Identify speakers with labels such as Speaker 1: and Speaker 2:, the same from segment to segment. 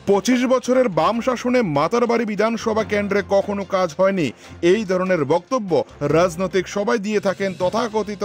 Speaker 1: 25 বছরের বাম শাসনে মাতারবাড়ি বিধানসভা কেন্দ্রে কখনো কাজ হয়নি, এই ধরনের বক্তব্য রাজনৈতিক সবাই দিয়ে থাকেন তথাকথিত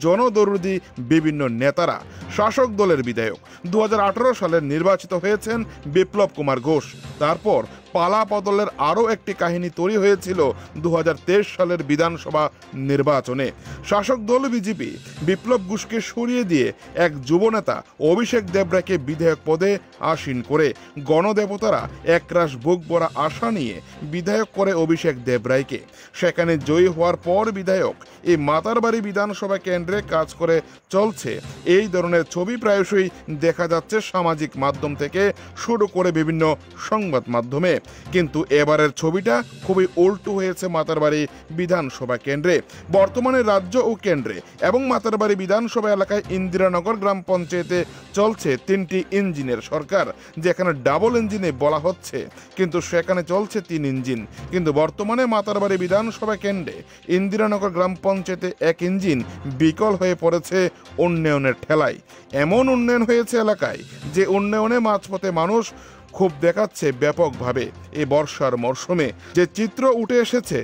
Speaker 1: জনদরদি বিভিন্ন নেতারা। শাসক দলের বিধায়ক 2018 সালে নির্বাচিত হয়েছেন বিপ্লব কুমার ঘোষ। তারপর পালা বদলের আরও একটি কাহিনী তৈরি হয়েছিল 2023 সালের বিধানসভা নির্বাচনে। শাসক দল বিজেপি বিপ্লব ঘোষকে সরিয়ে দিয়ে এক যুবনেতা অভিষেক দেবরায়কে বিধায়ক পদে আসীন করে গণদেবতারা একরাশ বুক ভরা আশা নিয়ে বিধায়ক করে অভিষেক দেবরায়কে। সেখানে জয়ী হওয়ার পর বিধায়ক এই মাতারবাড়ি বিধানসভা কেন্দ্রে কাজ করে চলছে, এই ধরনের ছবি প্রায়শই দেখা যাচ্ছে সামাজিক মাধ্যম থেকে শুরু করে বিভিন্ন সংবাদ মাধ্যমে। কিন্তু এবারের ছবিটা খুবই উল্টো হয়েছে মাতারবাড়ি বিধানসভা কেন্দ্রে। বর্তমানে রাজ্য ও কেন্দ্রে এবং মাতারবাড়ি বিধানসভা এলাকায় ইন্দিরানগর গ্রাম পঞ্চায়েতে চলছে 3টি ইঞ্জিনের সরকার, যেখানে ডাবল ইঞ্জিনে বলা হচ্ছে কিন্তু সেখানে চলছে 3 ইঞ্জিন। কিন্তু বর্তমানে মাতারবাড়ি বিধানসভা কেন্দ্রে ইন্দিরানগর গ্রাম পঞ্চায়েতে 1 ইঞ্জিন বিকল হয়ে পড়েছে উন্নয়নের ঠেলায়। এমন উন্নয়ন হয়েছে এলাকায় যে উন্নয়নে মাঝপথে মানুষ খুব দেখাচ্ছে ব্যাপকভাবে। এই বর্ষার মরশুমে যে চিত্র উঠে এসেছে,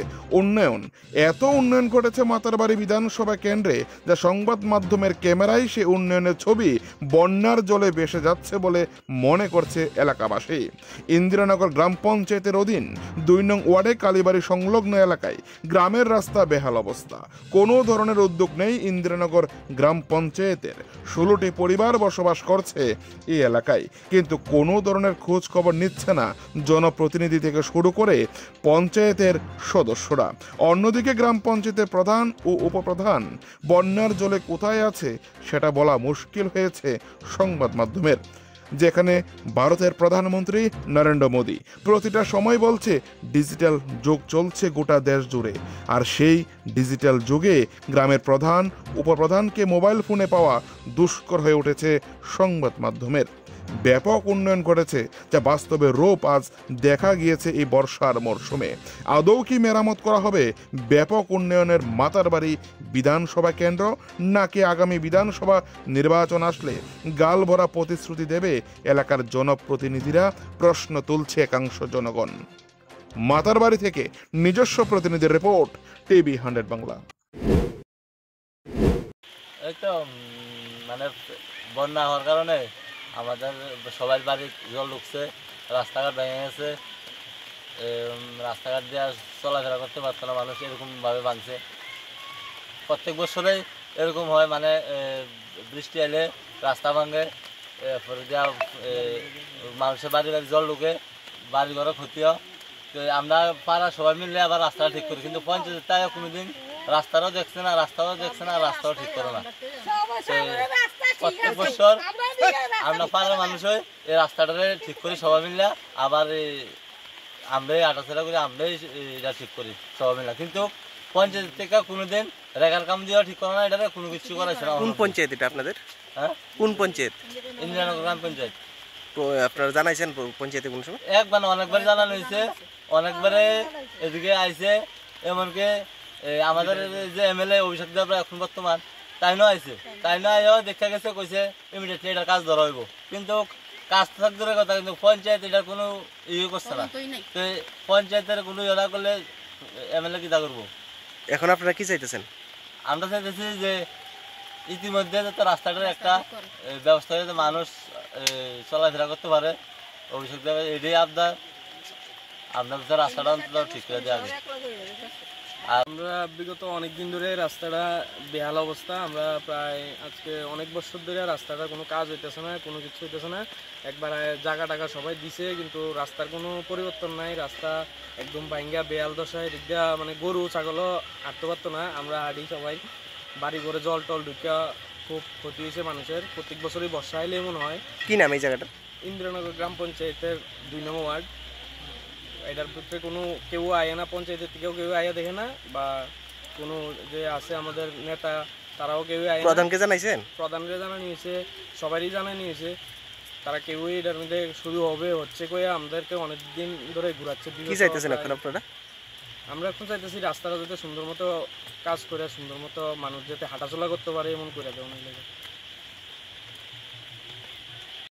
Speaker 1: এত উন্নয়ন ঘটেছে মাতারবাড়ি বিধানসভা কেন্দ্রে যা সংবাদ মাধ্যমের ক্যামেরায় সে উন্নয়নের ছবি বন্যার জলে ভেসে যাচ্ছে বলে মনে করছে এলাকাবাসী। ইন্দিরানগর গ্রাম পঞ্চায়েতের অধীন 2 নং ওয়ার্ডে কালীবাড়ি সংলগ্ন এলাকায় গ্রামের রাস্তা বেহাল অবস্থা। কোনো ধরনের উদ্যোগ নেই ইন্দিরানগর গ্রাম পঞ্চায়েতের। 16টি পরিবার বসবাস করছে এই এলাকায়, কিন্তু কোনো ধরনের খোঁজ খবর নিচ্ছে না জনপ্রতিনিধি থেকে শুরু করে পঞ্চায়েতের সদস্যরা। অন্যদিকে গ্রাম পঞ্চায়েতের প্রধান ও উপপ্রধান বন্যার জলে কোথায় আছে সেটা বলা মুশকিল হয়েছে সংবাদ মাধ্যমের। যেখানে ভারতের প্রধানমন্ত্রী নরেন্দ্র মোদী প্রতিটা সময় বলছে ডিজিটাল যুগ চলছে গোটা দেশ জুড়ে, আর সেই ডিজিটাল যুগে গ্রামের প্রধান উপপ্রধানকে মোবাইল ফোনে পাওয়া দুষ্কর হয়ে উঠেছে সংবাদ মাধ্যমের। ব্যাপক উন্নয়ন ঘটেছে যা বাস্তবে রূপ আজ দেখা গিয়েছে এই বর্ষার মরশুমে। আদৌ কি মেরামত করা হবে ব্যাপক উন্নয়নের মাতারবাড়ি বিধানসভা কেন্দ্র, নাকি আগামী বিধানসভা নির্বাচন আসলে গাল ভরা প্রতিশ্রুতি দেবে এলাকার জনপ্রতিনিধিরা, প্রশ্ন তুলছে একাংশ জনগণ। মাতারবাড়ি থেকে নিজস্ব প্রতিনিধির রিপোর্ট, টিভি 100 বাংলা।
Speaker 2: এই তো বন্যা হওয়ার কারণে আমাদের সবাই বাড়ি জল ঢুকছে, রাস্তাঘাট ভেঙে গেছে, রাস্তাঘাট দিয়ে চলাফেরা করতে পারতো না মানুষ, এরকমভাবে ভাঙছে। প্রত্যেক বছরেই এরকম হয়, বৃষ্টি এলে রাস্তা ভাঙে, এরপরে যা মানুষের বাড়ি বাড়ি জল ঢুকে, বাড়ি ঘরে ক্ষতি হয়। তো আমরা পাড়া সবাই মিলে আবার রাস্তাটা ঠিক করি, কিন্তু পঞ্চায়েত তাই কোনোদিন রাস্তাটাও দেখছে না, রাস্তাও ঠিক করে না। প্রত্যেক বছর আমরা পাড়ার মানুষ হয়ে এই রাস্তাটারে ঠিক করি সবাই মিলে, আবার আমরাই আটাচেরা করি, আমরাই এটা ঠিক করি সবাই মিলে। কিন্তু পঞ্চায়েত থেকে কোনোদিন রেখার কাম দিয়ে ঠিক করে না, এটা কোনো কিছু করেছে না।
Speaker 3: কোন পঞ্চায়েত এটা আপনাদের? হ্যাঁ, কোন পঞ্চায়েত?
Speaker 2: ইন্দিরানগর গ্রাম পঞ্চায়েত।
Speaker 3: আপনারা জানাইছেন পঞ্চায়েতে কোন সময়?
Speaker 2: একবার অনেকবার জানানো হয়েছে, অনেকবারে এদিকে আইছে, এমনকি আমাদের যে এমএলএ অভিষেক দেবরায় এখন বর্তমান তাই না আইছে, তাই না আইও দেখা গেছে, কইছে ইমিডিয়েটলি এটার কাজ ধরা হইব। কিন্তু কাজ থাক দূরের কথা, কিন্তু পঞ্চায়েত এটার কোনো ইয়ে করছে না। তো পঞ্চায়েতের কোনো ইয়ে না করলে এমএলএ কি তা করবো?
Speaker 3: এখন আপনারা কি চাইতেছেন?
Speaker 2: আমরা চাইতেছি যে ইতিমধ্যে যাতে রাস্তাটার একটা ব্যবস্থা যাতে মানুষ চলাফেরা করতে পারে, অভিষেক দেব এটাই আবদার। আপনার রাস্তাটা অন্তত ঠিক করে দেওয়া আগে।
Speaker 4: আমরা বিগত অনেক দিন ধরে রাস্তাটা বেহাল অবস্থা, আমরা প্রায় আজকে অনেক বছর ধরে রাস্তাটা কোনো কাজ হইতেছে না, কোনো কিছু হইতেছে না। একবার জায়গা টাকা সবাই দিছে, কিন্তু রাস্তার কোনো পরিবর্তন নাই। রাস্তা একদম ভাঙ্গা বেহাল দশায়, দিকটা গরু ছাগলও হাঁটতে পারতো না। আমরা হাঁটি সবাই, বাড়ি ঘরে জল টল ঢুকা খুব ক্ষতি হয়েছে মানুষের। প্রত্যেক বছরই বর্ষা এলে এমন হয়।
Speaker 3: কি নাম এই জায়গাটা?
Speaker 4: ইন্দিরানগর গ্রাম পঞ্চায়েতের 2 নং ওয়ার্ড। এটার ভিতরে কোনো কেউ আয় না, পঞ্চায়েতের থেকেও কেউ আয়া দেখে না, বা কোনো যে আছে আমাদের নেতা তারাও কেউ আয়।
Speaker 3: প্রধানকে জানাইছেন?
Speaker 4: প্রধানকে জানানো হয়েছে, সবারই জানানো হয়েছে, তারা কেউই এটার মধ্যে শুরু হচ্ছে কয়ে আমাদেরকে অনেকদিন ধরে ঘুরাচ্ছে।
Speaker 3: কি চাইতেছেন এখন আপনারা?
Speaker 4: আমরা এখন চাইতেছি রাস্তাটা যাতে সুন্দর মতো কাজ করে, সুন্দর মতো মানুষ যাতে হাঁটাচলা করতে পারে এমন করে দেওয়া।